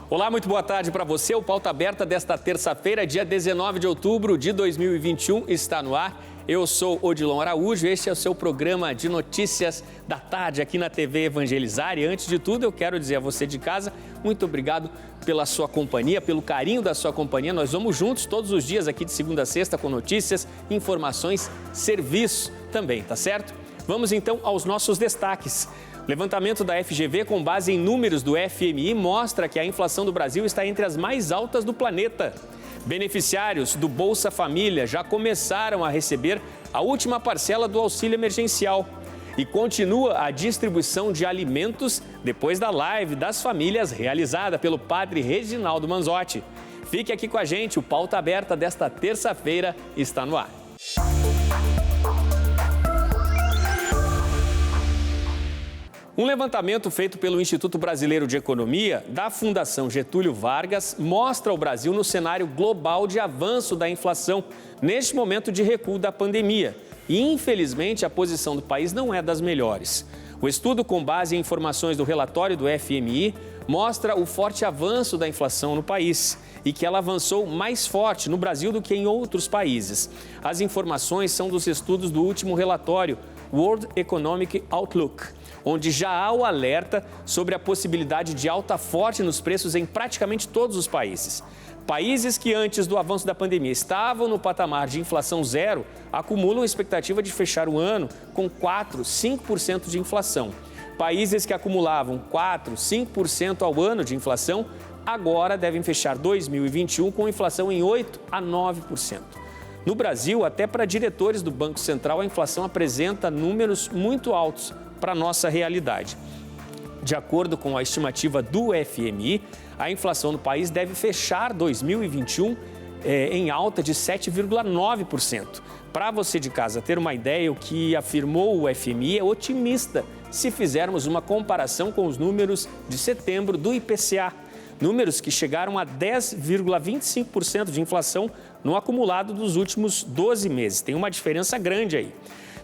Olá, muito boa tarde para você. O Pauta Aberta desta terça-feira, dia 19 de outubro de 2021, está no ar. Eu sou Odilon Araújo, este é o seu programa de notícias da tarde aqui na TV Evangelizar. E antes de tudo, eu quero dizer a você de casa, muito obrigado pela sua companhia, pelo carinho da sua companhia. Nós vamos juntos todos os dias aqui de segunda a sexta com notícias, informações, serviço também, tá certo? Vamos então aos nossos destaques. O levantamento da FGV, com base em números do FMI, mostra que a inflação do Brasil está entre as mais altas do planeta. Beneficiários do Bolsa Família já começaram a receber a última parcela do auxílio emergencial. E continua a distribuição de alimentos depois da live das famílias realizada pelo padre Reginaldo Manzotti. Fique aqui com a gente, o Pauta Aberta desta terça-feira está no ar. Um levantamento feito pelo Instituto Brasileiro de Economia, da Fundação Getúlio Vargas, mostra o Brasil no cenário global de avanço da inflação, neste momento de recuo da pandemia. E, infelizmente, a posição do país não é das melhores. O estudo, com base em informações do relatório do FMI, mostra o forte avanço da inflação no país e que ela avançou mais forte no Brasil do que em outros países. As informações são dos estudos do último relatório, World Economic Outlook, onde já há o alerta sobre a possibilidade de alta forte nos preços em praticamente todos os países. Países que antes do avanço da pandemia estavam no patamar de inflação zero, acumulam expectativa de fechar o ano com 4%, 5% de inflação. Países que acumulavam 4%, 5% ao ano de inflação, agora devem fechar 2021 com inflação em 8% a 9%. No Brasil, até para diretores do Banco Central, a inflação apresenta números muito altos para a nossa realidade. De acordo com a estimativa do FMI, a inflação no país deve fechar 2021 em alta de 7,9%. Para você de casa ter uma ideia, o que afirmou o FMI é otimista se fizermos uma comparação com os números de setembro do IPCA. Números que chegaram a 10,25% de inflação no acumulado dos últimos 12 meses. Tem uma diferença grande aí.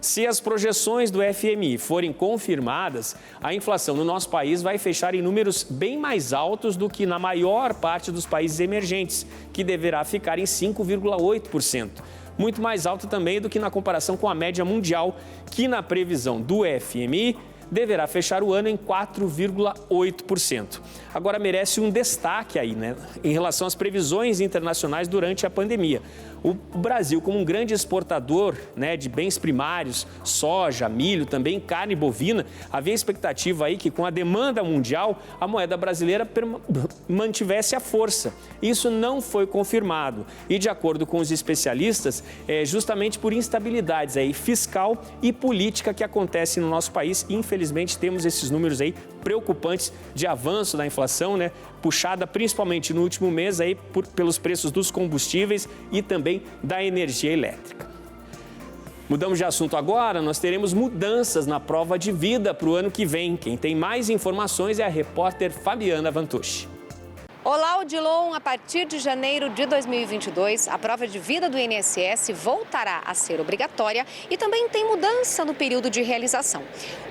Se as projeções do FMI forem confirmadas, a inflação no nosso país vai fechar em números bem mais altos do que na maior parte dos países emergentes, que deverá ficar em 5,8%. Muito mais alto também do que na comparação com a média mundial, que na previsão do FMI deverá fechar o ano em 4,8%. Agora merece um destaque aí, em relação às previsões internacionais durante a pandemia. O Brasil, como um grande exportador de bens primários, soja, milho, também carne bovina, havia expectativa aí que com a demanda mundial a moeda brasileira mantivesse a força. Isso não foi confirmado e, de acordo com os especialistas, é justamente por instabilidades aí fiscal e política que acontece no nosso país. Infelizmente, temos esses números aí preocupantes de avanço da inflação, puxada principalmente no último mês aí pelos preços dos combustíveis e também da energia elétrica. Mudamos de assunto agora, nós teremos mudanças na prova de vida para o ano que vem. Quem tem mais informações é a repórter Fabiana Vantucci. Olá, Odilon. A partir de janeiro de 2022, a prova de vida do INSS voltará a ser obrigatória e também tem mudança no período de realização.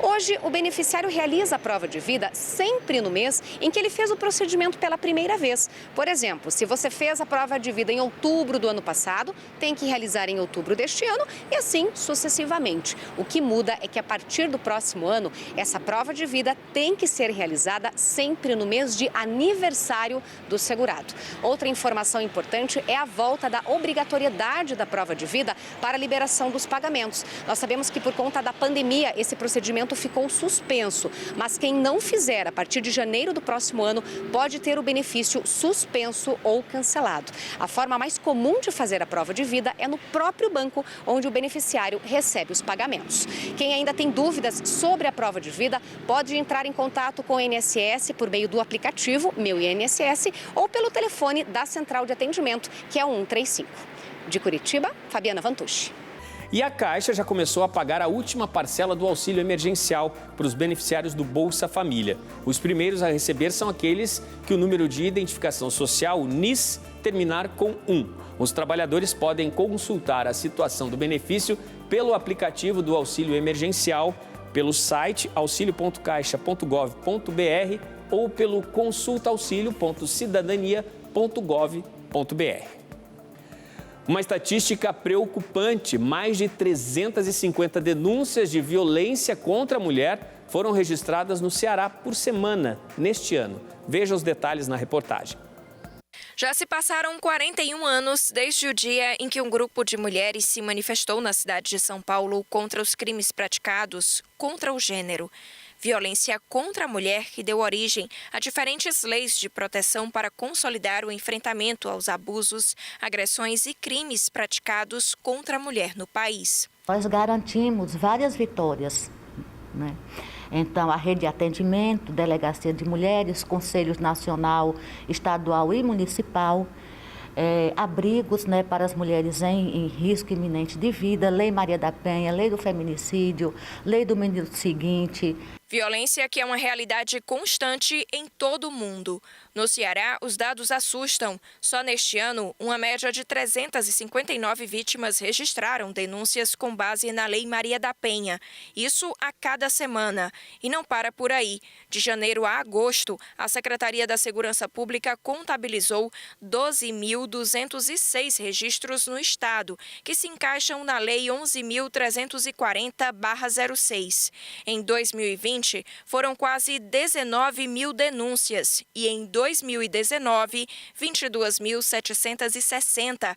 Hoje, o beneficiário realiza a prova de vida sempre no mês em que ele fez o procedimento pela primeira vez. Por exemplo, se você fez a prova de vida em outubro do ano passado, tem que realizar em outubro deste ano e assim sucessivamente. O que muda é que a partir do próximo ano, essa prova de vida tem que ser realizada sempre no mês de aniversário do segurado. Outra informação importante é a volta da obrigatoriedade da prova de vida para a liberação dos pagamentos. Nós sabemos que por conta da pandemia esse procedimento ficou suspenso, mas quem não fizer a partir de janeiro do próximo ano pode ter o benefício suspenso ou cancelado. A forma mais comum de fazer a prova de vida é no próprio banco onde o beneficiário recebe os pagamentos. Quem ainda tem dúvidas sobre a prova de vida pode entrar em contato com o INSS por meio do aplicativo Meu INSS ou pelo telefone da Central de Atendimento, que é o 135. De Curitiba, Fabiana Vantucci. E a Caixa já começou a pagar a última parcela do auxílio emergencial para os beneficiários do Bolsa Família. Os primeiros a receber são aqueles que o número de identificação social, o NIS, terminar com 1. Os trabalhadores podem consultar a situação do benefício pelo aplicativo do auxílio emergencial, pelo site auxilio.caixa.gov.br ou pelo consultaauxilio.cidadania.gov.br. Uma estatística preocupante: mais de 350 denúncias de violência contra a mulher foram registradas no Ceará por semana neste ano. Veja os detalhes na reportagem. Já se passaram 41 anos desde o dia em que um grupo de mulheres se manifestou na cidade de São Paulo contra os crimes praticados contra o gênero. Violência contra a mulher que deu origem a diferentes leis de proteção para consolidar o enfrentamento aos abusos, agressões e crimes praticados contra a mulher no país. Nós garantimos várias vitórias, né? Então, a rede de atendimento, delegacia de mulheres, conselhos nacional, estadual e municipal, abrigos, né, para as mulheres em risco iminente de vida, Lei Maria da Penha, Lei do Feminicídio, Lei do Minuto Seguinte. Violência que é uma realidade constante em todo o mundo. No Ceará, os dados assustam. Só neste ano, uma média de 359 vítimas registraram denúncias com base na Lei Maria da Penha. Isso a cada semana. E não para por aí. De janeiro a agosto, a Secretaria da Segurança Pública contabilizou 12.206 registros no estado, que se encaixam na Lei 11.340/06. Em 2020, foram quase 19 mil denúncias e em 2019, 22.760.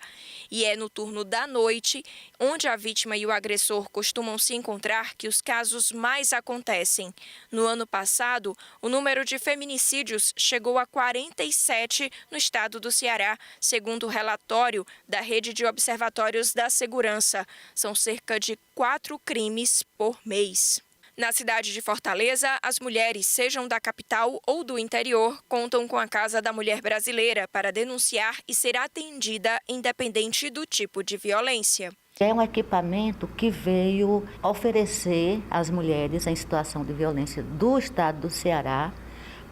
E é no turno da noite, onde a vítima e o agressor costumam se encontrar, que os casos mais acontecem. No ano passado, o número de feminicídios chegou a 47 no estado do Ceará, segundo o relatório da Rede de Observatórios da Segurança. São cerca de 4 crimes por mês. Na cidade de Fortaleza, as mulheres, sejam da capital ou do interior, contam com a Casa da Mulher Brasileira para denunciar e ser atendida independente do tipo de violência. É um equipamento que veio oferecer às mulheres em situação de violência do estado do Ceará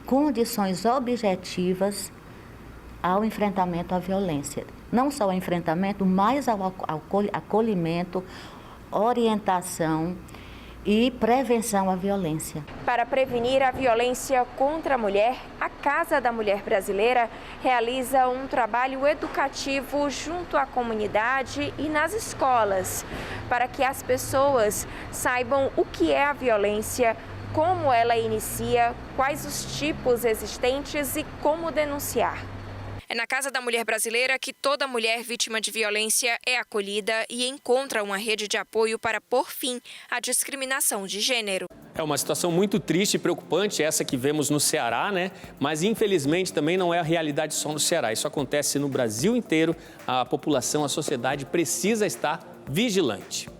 condições objetivas ao enfrentamento à violência. Não só ao enfrentamento, mas ao acolhimento, orientação e prevenção à violência. Para prevenir a violência contra a mulher, a Casa da Mulher Brasileira realiza um trabalho educativo junto à comunidade e nas escolas, para que as pessoas saibam o que é a violência, como ela inicia, quais os tipos existentes e como denunciar. É na Casa da Mulher Brasileira que toda mulher vítima de violência é acolhida e encontra uma rede de apoio para pôr fim à discriminação de gênero. É uma situação muito triste e preocupante essa que vemos no Ceará, né? Mas infelizmente também não é a realidade só no Ceará. Isso acontece no Brasil inteiro. A população, a sociedade precisa estar vigilante.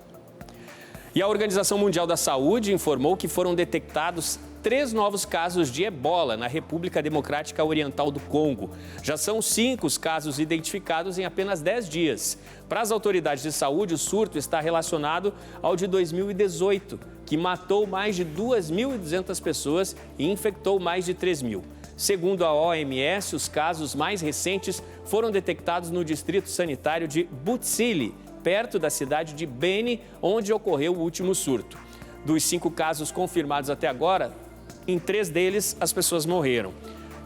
E a Organização Mundial da Saúde informou que foram detectados 3 novos casos de ebola na República Democrática Oriental do Congo. Já são 5 os casos identificados em apenas 10 dias. Para as autoridades de saúde, o surto está relacionado ao de 2018, que matou mais de 2.200 pessoas e infectou mais de 3.000. Segundo a OMS, os casos mais recentes foram detectados no distrito sanitário de Butsili, perto da cidade de Beni, onde ocorreu o último surto. Dos 5 casos confirmados até agora, em 3 deles as pessoas morreram.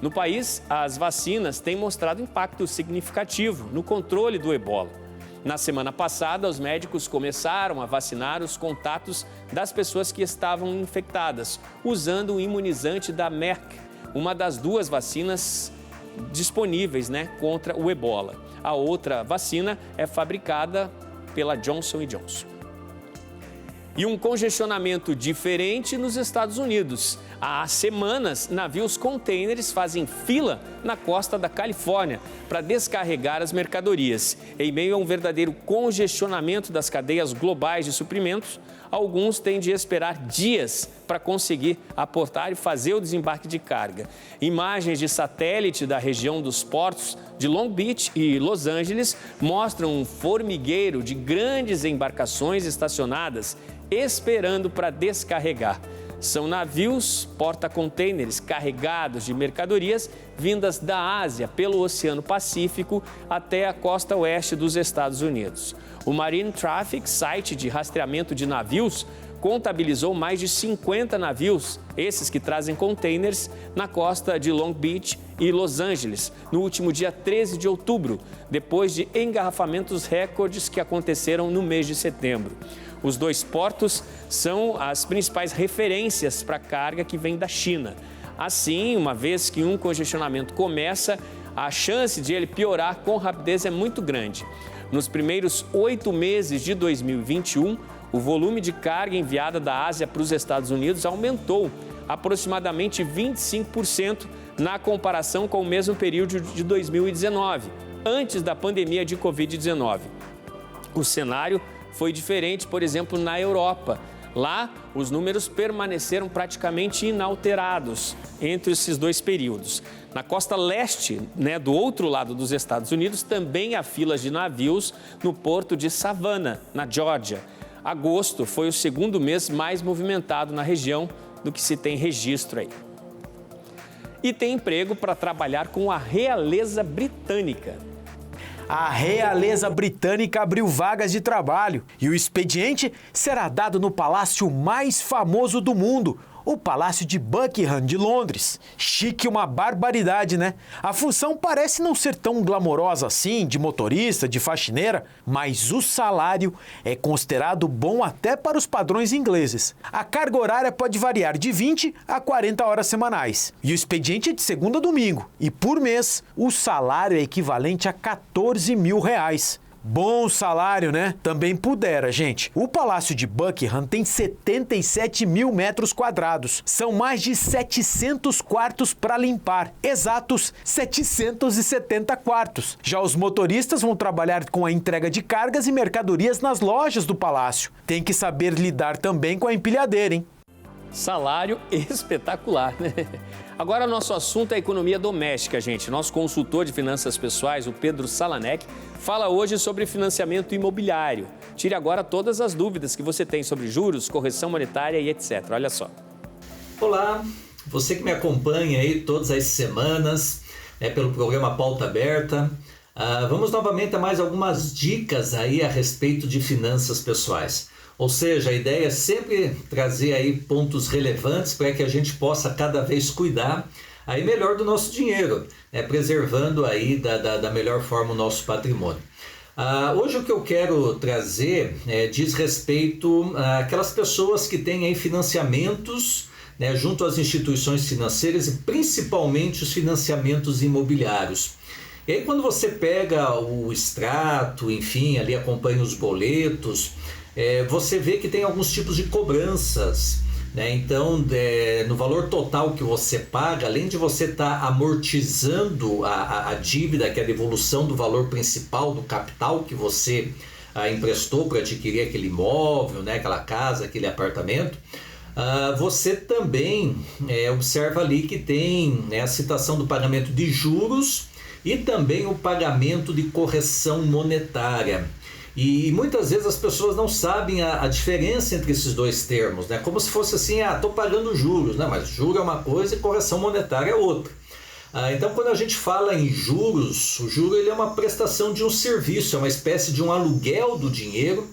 No país, as vacinas têm mostrado impacto significativo no controle do ebola. Na semana passada, os médicos começaram a vacinar os contatos das pessoas que estavam infectadas, usando o imunizante da Merck, uma das 2 vacinas disponíveis, contra o ebola. A outra vacina é fabricada pela Johnson & Johnson. E um congestionamento diferente nos Estados Unidos. Há semanas, navios contêineres fazem fila na costa da Califórnia para descarregar as mercadorias. Em meio a um verdadeiro congestionamento das cadeias globais de suprimentos, alguns têm de esperar dias para conseguir aportar e fazer o desembarque de carga. Imagens de satélite da região dos portos de Long Beach e Los Angeles mostram um formigueiro de grandes embarcações estacionadas esperando para descarregar. São navios porta-contêineres carregados de mercadorias vindas da Ásia pelo Oceano Pacífico até a costa oeste dos Estados Unidos. O Marine Traffic, site de rastreamento de navios, contabilizou mais de 50 navios, esses que trazem containers, na costa de Long Beach e Los Angeles, no último dia 13 de outubro, depois de engarrafamentos recordes que aconteceram no mês de setembro. Os dois portos são as principais referências para a carga que vem da China. Assim, uma vez que um congestionamento começa, a chance de ele piorar com rapidez é muito grande. Nos primeiros 8 meses de 2021, o volume de carga enviada da Ásia para os Estados Unidos aumentou aproximadamente 25% na comparação com o mesmo período de 2019, antes da pandemia de Covid-19. O cenário foi diferente, por exemplo, na Europa. Lá, os números permaneceram praticamente inalterados entre esses dois períodos. Na costa leste, do outro lado dos Estados Unidos, também há filas de navios no porto de Savannah, na Geórgia. Agosto foi o segundo mês mais movimentado na região do que se tem registro aí. E tem emprego para trabalhar com a realeza britânica. A realeza britânica abriu vagas de trabalho e o expediente será dado no palácio mais famoso do mundo, o Palácio de Buckingham, de Londres. Chique uma barbaridade, né? A função parece não ser tão glamourosa assim, de motorista, de faxineira, mas o salário é considerado bom até para os padrões ingleses. A carga horária pode variar de 20 a 40 horas semanais. E o expediente é de segunda a domingo. E por mês, o salário é equivalente a R$14 mil. Bom salário, né? Também pudera, gente. O Palácio de Buckingham tem 77 mil metros quadrados. São mais de 700 quartos para limpar. Exatos 770 quartos. Já os motoristas vão trabalhar com a entrega de cargas e mercadorias nas lojas do palácio. Tem que saber lidar também com a empilhadeira, hein? Salário espetacular, né? Agora, nosso assunto é a economia doméstica, gente. Nosso consultor de finanças pessoais, o Pedro Salanek, fala hoje sobre financiamento imobiliário. Tire agora todas as dúvidas que você tem sobre juros, correção monetária e etc. Olha só. Olá, você que me acompanha aí todas as semanas, pelo programa Pauta Aberta. Vamos novamente a mais algumas dicas aí a respeito de finanças pessoais. Ou seja, a ideia é sempre trazer aí pontos relevantes para que a gente possa cada vez cuidar aí melhor do nosso dinheiro, preservando aí da melhor forma o nosso patrimônio. Hoje o que eu quero trazer diz respeito àquelas pessoas que têm aí financiamentos junto às instituições financeiras e principalmente os financiamentos imobiliários. E aí quando você pega o extrato, enfim, ali acompanha os boletos, você vê que tem alguns tipos de cobranças, Então, no valor total que você paga, além de você estar amortizando a dívida, que é a devolução do valor principal do capital que você emprestou para adquirir aquele imóvel, aquela casa, aquele apartamento, você também observa ali que tem a citação do pagamento de juros e também o pagamento de correção monetária. E muitas vezes as pessoas não sabem a diferença entre esses dois termos, Como se fosse assim, estou pagando juros, mas juro é uma coisa e correção monetária é outra. Então, quando a gente fala em juros, o juro ele é uma prestação de um serviço, é uma espécie de um aluguel do dinheiro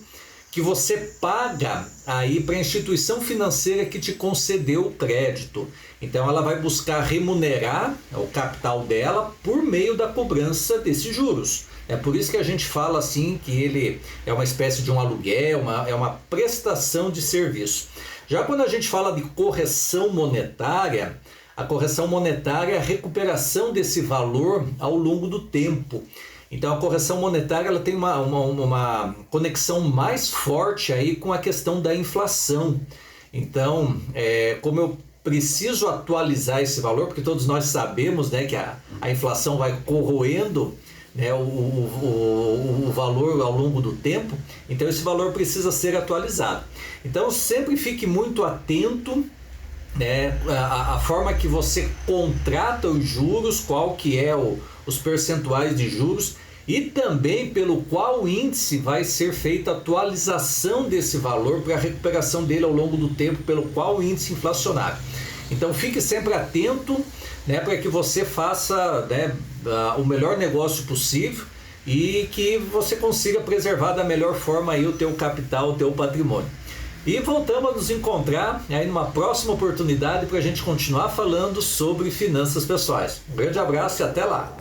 que você paga aí para a instituição financeira que te concedeu o crédito. Então, ela vai buscar remunerar o capital dela por meio da cobrança desses juros. É por isso que a gente fala assim que ele é uma espécie de um aluguel, é uma prestação de serviço. Já quando a gente fala de correção monetária, a correção monetária é a recuperação desse valor ao longo do tempo. Então a correção monetária ela tem uma conexão mais forte aí com a questão da inflação. Então, como eu preciso atualizar esse valor, porque todos nós sabemos que a inflação vai corroendo o valor ao longo do tempo, então esse valor precisa ser atualizado. Então sempre fique muito atento a forma que você contrata os juros, qual que é os percentuais de juros e também pelo qual índice vai ser feita a atualização desse valor para a recuperação dele ao longo do tempo, pelo qual índice inflacionário. Então fique sempre atento para que você faça o melhor negócio possível e que você consiga preservar da melhor forma aí o teu capital, o teu patrimônio. E voltamos a nos encontrar aí numa próxima oportunidade para a gente continuar falando sobre finanças pessoais. Um grande abraço e até lá.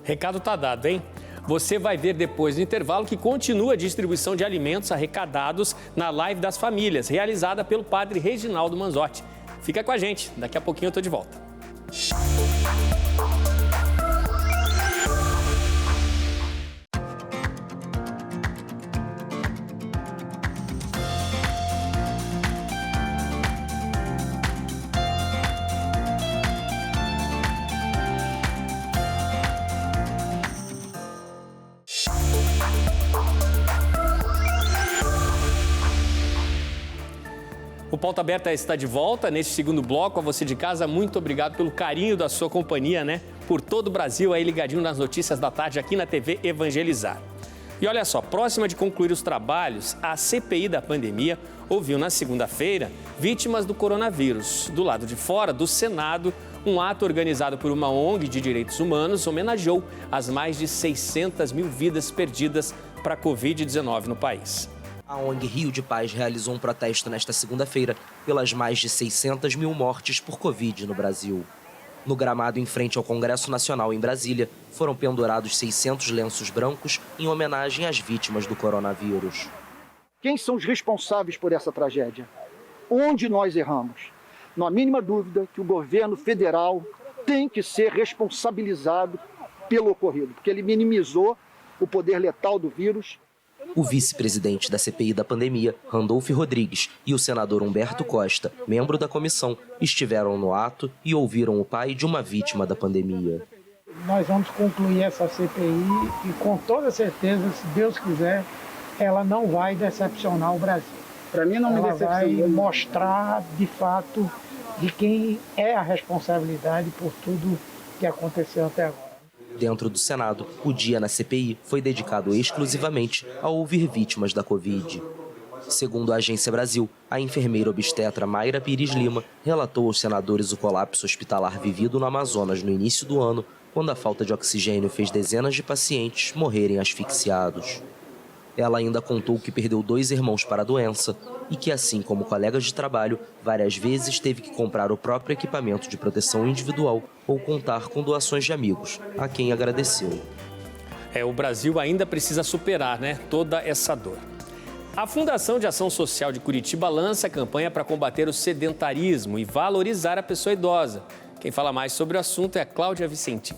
Recado tá dado, hein? Você vai ver depois do intervalo que continua a distribuição de alimentos arrecadados na Live das Famílias, realizada pelo padre Reginaldo Manzotti. Fica com a gente, daqui a pouquinho eu tô de volta. O Pauta Aberta está de volta neste segundo bloco. A você de casa, muito obrigado pelo carinho da sua companhia, né? Por todo o Brasil aí ligadinho nas notícias da tarde aqui na TV Evangelizar. E olha só, próxima de concluir os trabalhos, a CPI da pandemia ouviu na segunda-feira vítimas do coronavírus. Do lado de fora do Senado, um ato organizado por uma ONG de direitos humanos homenageou as mais de 600 mil vidas perdidas para a Covid-19 no país. A ONG Rio de Paz realizou um protesto nesta segunda-feira pelas mais de 600 mil mortes por Covid no Brasil. No gramado em frente ao Congresso Nacional em Brasília, foram pendurados 600 lenços brancos em homenagem às vítimas do coronavírus. Quem são os responsáveis por essa tragédia? Onde nós erramos? Não há mínima dúvida que o governo federal tem que ser responsabilizado pelo ocorrido, porque ele minimizou o poder letal do vírus. O vice-presidente da CPI da pandemia, Randolfo Rodrigues, e o senador Humberto Costa, membro da comissão, estiveram no ato e ouviram o pai de uma vítima da pandemia. Nós vamos concluir essa CPI e, com toda certeza, se Deus quiser, ela não vai decepcionar o Brasil. Para mim não me decepciona. Ela vai mostrar, de fato, de quem é a responsabilidade por tudo que aconteceu até agora. Dentro do Senado, o dia na CPI foi dedicado exclusivamente a ouvir vítimas da Covid. Segundo a Agência Brasil, a enfermeira obstetra Mayra Pires Lima relatou aos senadores o colapso hospitalar vivido no Amazonas no início do ano, quando a falta de oxigênio fez dezenas de pacientes morrerem asfixiados. Ela ainda contou que perdeu 2 irmãos para a doença e que, assim como colegas de trabalho, várias vezes teve que comprar o próprio equipamento de proteção individual ou contar com doações de amigos, a quem agradeceu. O Brasil ainda precisa superar, toda essa dor. A Fundação de Ação Social de Curitiba lança a campanha para combater o sedentarismo e valorizar a pessoa idosa. Quem fala mais sobre o assunto é a Cláudia Vicentim.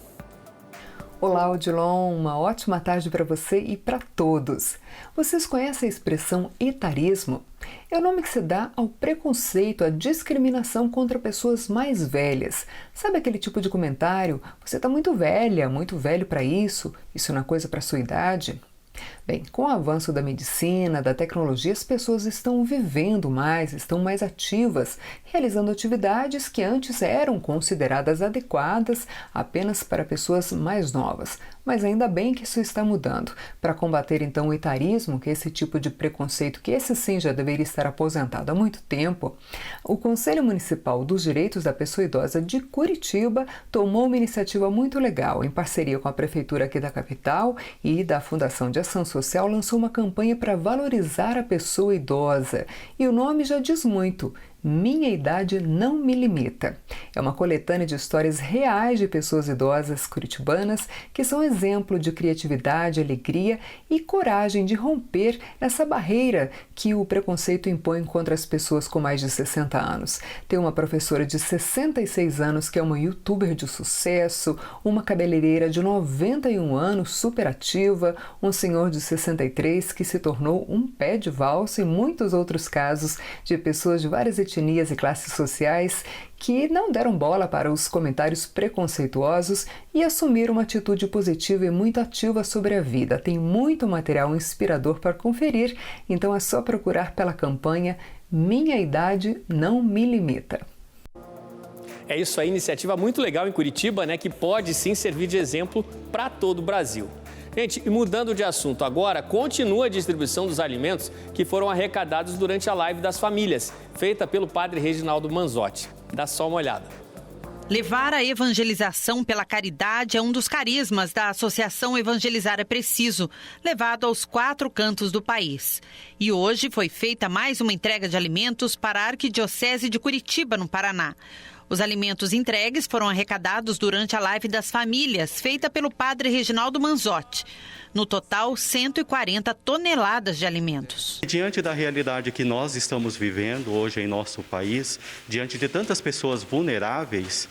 Olá, Odilon, uma ótima tarde para você e para todos. Vocês conhecem a expressão etarismo? É o nome que se dá ao preconceito, à discriminação contra pessoas mais velhas. Sabe aquele tipo de comentário? Você está muito velha, muito velho para isso não é coisa para sua idade? Bem, com o avanço da medicina, da tecnologia, as pessoas estão vivendo mais, estão mais ativas, realizando atividades que antes eram consideradas adequadas apenas para pessoas mais novas. Mas ainda bem que isso está mudando. Para combater então o etarismo, que é esse tipo de preconceito, que esse sim já deveria estar aposentado há muito tempo, o Conselho Municipal dos Direitos da Pessoa Idosa de Curitiba tomou uma iniciativa muito legal, em parceria com a Prefeitura aqui da capital e da Fundação de Ação Social, lançou uma campanha para valorizar a pessoa idosa. E o nome já diz muito. Minha Idade Não Me Limita. É uma coletânea de histórias reais de pessoas idosas curitibanas que são exemplo de criatividade, alegria e coragem de romper essa barreira que o preconceito impõe contra as pessoas com mais de 60 anos. Tem uma professora de 66 anos que é uma youtuber de sucesso, uma cabeleireira de 91 anos super ativa, um senhor de 63 que se tornou um pé de valsa e muitos outros casos de pessoas de várias etnias e classes sociais que não deram bola para os comentários preconceituosos e assumiram uma atitude positiva e muito ativa sobre a vida. Tem muito material inspirador para conferir, então é só procurar pela campanha Minha Idade Não Me Limita. É isso aí, iniciativa muito legal em Curitiba, que pode sim servir de exemplo para todo o Brasil. Gente, e mudando de assunto agora, continua a distribuição dos alimentos que foram arrecadados durante a Live das Famílias, feita pelo padre Reginaldo Manzotti. Dá só uma olhada. Levar a evangelização pela caridade é um dos carismas da Associação Evangelizar é Preciso, levado aos 4 cantos do país. E hoje foi feita mais uma entrega de alimentos para a Arquidiocese de Curitiba, no Paraná. Os alimentos entregues foram arrecadados durante a Live das Famílias, feita pelo padre Reginaldo Manzotti. No total, 140 toneladas de alimentos. Diante da realidade que nós estamos vivendo hoje em nosso país, diante de tantas pessoas vulneráveis,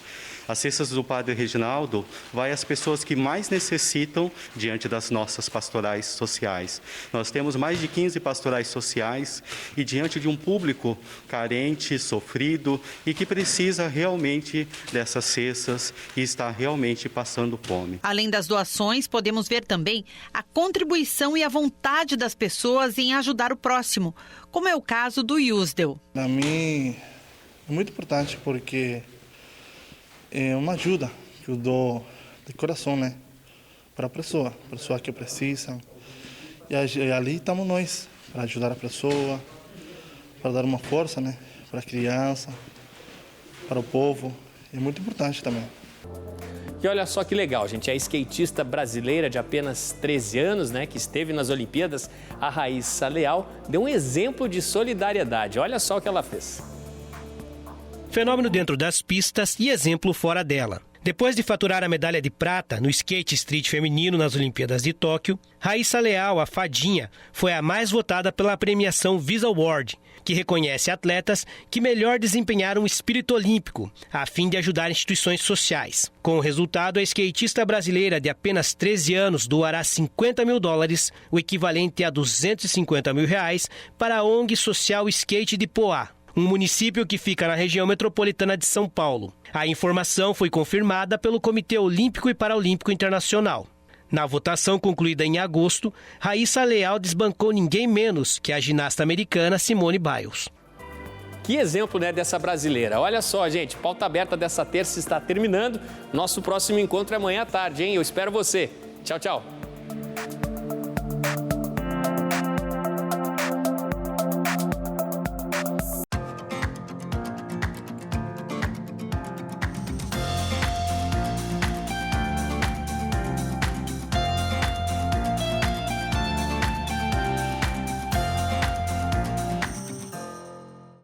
as cestas do Padre Reginaldo vai às pessoas que mais necessitam diante das nossas pastorais sociais. Nós temos mais de 15 pastorais sociais e diante de um público carente, sofrido e que precisa realmente dessas cestas e está realmente passando fome. Além das doações, podemos ver também a contribuição e a vontade das pessoas em ajudar o próximo, como é o caso do Yusdel. Para mim é muito importante porque é uma ajuda que eu dou de coração, né? Para a pessoa que precisa. E ali estamos nós, para ajudar a pessoa, para dar uma força, né? Para a criança, para o povo. É muito importante também. E olha só que legal, gente, a skatista brasileira de apenas 13 anos, né, que esteve nas Olimpíadas, a Raíssa Leal, deu um exemplo de solidariedade. Olha só o que ela fez. Fenômeno dentro das pistas e exemplo fora dela. Depois de faturar a medalha de prata no skate street feminino nas Olimpíadas de Tóquio, Raíssa Leal, a Fadinha, foi a mais votada pela premiação Visa Award, que reconhece atletas que melhor desempenharam o espírito olímpico, a fim de ajudar instituições sociais. Com o resultado, a skatista brasileira de apenas 13 anos doará $50 mil, o equivalente a R$250 mil, para a ONG Social Skate de Poá, um município que fica na região metropolitana de São Paulo. A informação foi confirmada pelo Comitê Olímpico e Paralímpico Internacional. Na votação concluída em agosto, Raíssa Leal desbancou ninguém menos que a ginasta americana Simone Biles. Que exemplo, né, dessa brasileira. Olha só, gente, pauta aberta dessa terça está terminando. Nosso próximo encontro é amanhã à tarde, hein? Eu espero você. Tchau, tchau.